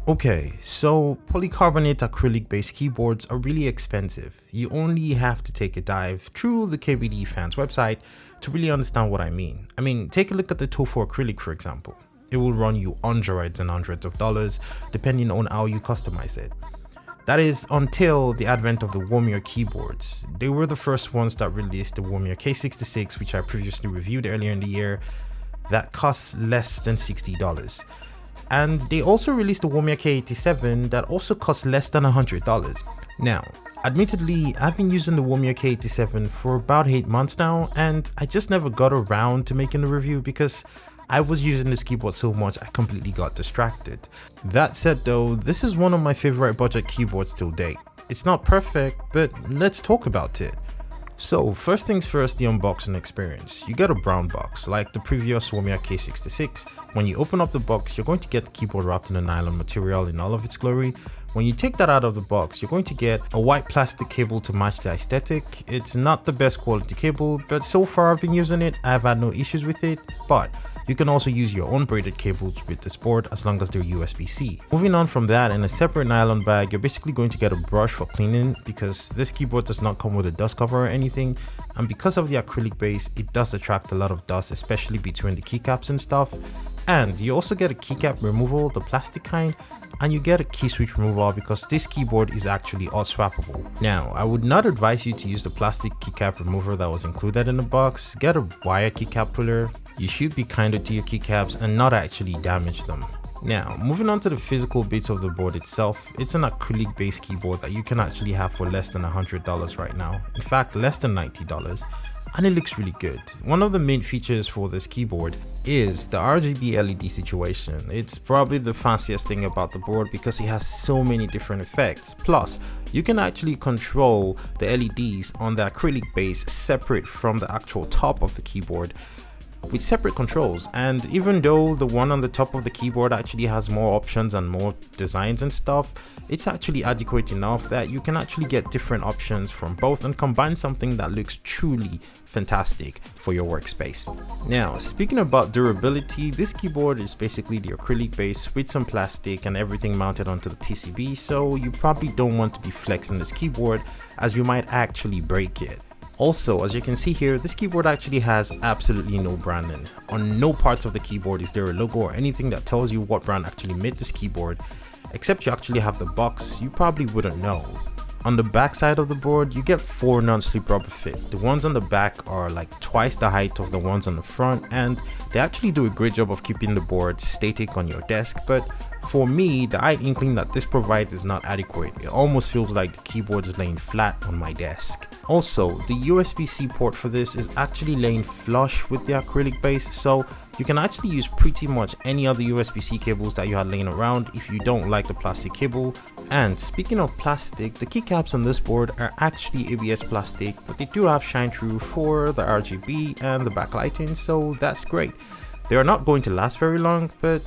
Okay, so polycarbonate acrylic based keyboards are really expensive. You only have to take a dive through the KBD fans website to really understand what I mean. Take a look at the Tofu acrylic for example. It will run you hundreds and hundreds of dollars depending on how you customize it. That is until the advent of the Womier keyboards. They were the first ones that released the Womier K86, which I previously reviewed earlier in the year, that costs less than $60. And they also released the Womier K87 that also costs less than $100. Now, admittedly, I've been using the Womier K87 for about 8 months now, and I just never got around to making the review because I was using this keyboard so much I completely got distracted. That said though, this is one of my favorite budget keyboards till date. It's not perfect, but let's talk about it. So first things first, the unboxing experience. You get a brown box like the previous Womier K86. When you open up the box, you're going to get the keyboard wrapped in a nylon material in all of its glory. When you take that out of the box, you're going to get a white plastic cable to match the aesthetic. It's not the best quality cable, but so far I've been using it, I've had no issues with it, but you can also use your own braided cables with this board as long as they're USB-C. Moving on from that, in a separate nylon bag, you're basically going to get a brush for cleaning because this keyboard does not come with a dust cover or anything, and because of the acrylic base, it does attract a lot of dust, especially between the keycaps and stuff. And you also get a keycap removal, the plastic kind, and you get a key switch removal because this keyboard is actually all swappable. Now, I would not advise you to use the plastic keycap remover that was included in the box. Get a wire keycap puller. You should be kinder to your keycaps and not actually damage them. Now, moving on to the physical bits of the board itself, it's an acrylic based keyboard that you can actually have for less than $100 right now. In fact, less than $90. And it looks really good. One of the main features for this keyboard is the RGB LED situation. It's probably the fanciest thing about the board because it has so many different effects. Plus, you can actually control the LEDs on the acrylic base separate from the actual top of the keyboard with separate controls. And even though the one on the top of the keyboard actually has more options and more designs and stuff, it's actually adequate enough that you can actually get different options from both and combine something that looks truly fantastic for your workspace. Now, speaking about durability, this keyboard is basically the acrylic base with some plastic and everything mounted onto the PCB, so you probably don't want to be flexing this keyboard as you might actually break it. Also, as you can see here, this keyboard actually has absolutely no branding. On no parts of the keyboard is there a logo or anything that tells you what brand actually made this keyboard. Except you actually have the box, you probably wouldn't know. On the back side of the board, you get 4 non-slip rubber fit. The ones on the back are like twice the height of the ones on the front, and they actually do a great job of keeping the board static on your desk, but for me, the eye inkling that this provides is not adequate. It almost feels like the keyboard is laying flat on my desk. Also, the USB-C port for this is actually laying flush with the acrylic base, so you can actually use pretty much any other USB-C cables that you had laying around if you don't like the plastic cable. And speaking of plastic, the keycaps on this board are actually ABS plastic, but they do have shine through for the RGB and the backlighting, so that's great. They are not going to last very long, but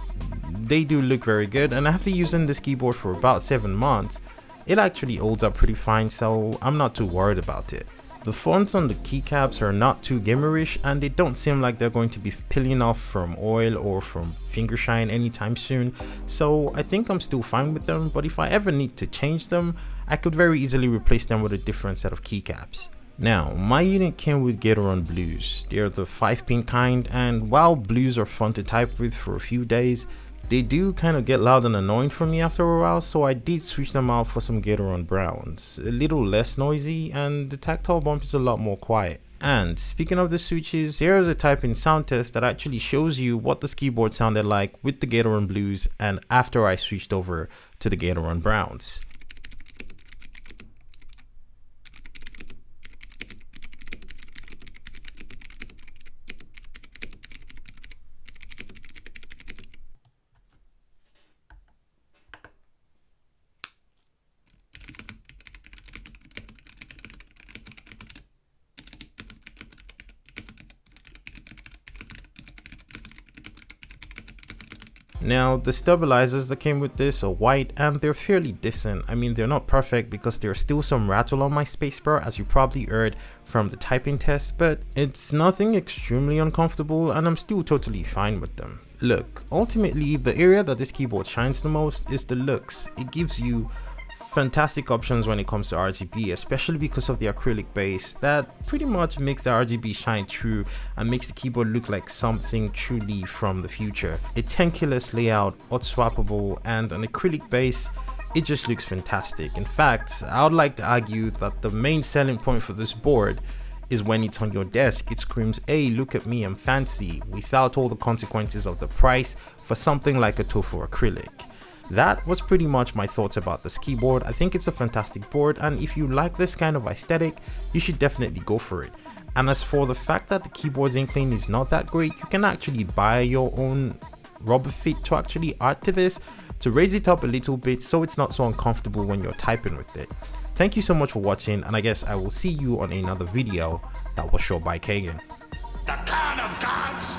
they do look very good, and after using this keyboard for about 7 months, it actually holds up pretty fine, so I'm not too worried about it. The fonts on the keycaps are not too gamerish, and they don't seem like they're going to be peeling off from oil or from finger shine anytime soon, so I think I'm still fine with them, but if I ever need to change them, I could very easily replace them with a different set of keycaps. Now, my unit came with Gateron blues. They're the 5-pin kind, and while blues are fun to type with for a few days, they do kind of get loud and annoying for me after a while, so I did switch them out for some Gateron browns. A little less noisy, and the tactile bump is a lot more quiet. And speaking of the switches, here's a typing sound test that actually shows you what this keyboard sounded like with the Gateron blues and after I switched over to the Gateron browns. Now, the stabilizers that came with this are white and they're fairly decent. They're not perfect because there's still some rattle on my spacebar, as you probably heard from the typing test, but it's nothing extremely uncomfortable and I'm still totally fine with them. Look, ultimately the area that this keyboard shines the most is the looks. It gives you fantastic options when it comes to RGB, especially because of the acrylic base that pretty much makes the RGB shine through and makes the keyboard look like something truly from the future. A tankless layout, hot swappable, and an acrylic base, it just looks fantastic. In fact, I would like to argue that the main selling point for this board is when it's on your desk, it screams, "Hey, look at me, I'm fancy," without all the consequences of the price for something like a Tofu acrylic. That was pretty much my thoughts about this keyboard. I think it's a fantastic board, and if you like this kind of aesthetic, you should definitely go for it. And as for the fact that the keyboard's incline is not that great, you can actually buy your own rubber feet to actually add to this, to raise it up a little bit so it's not so uncomfortable when you're typing with it. Thank you so much for watching, and I guess I will see you on another video that was shot by Kagan. The Khan of Gods!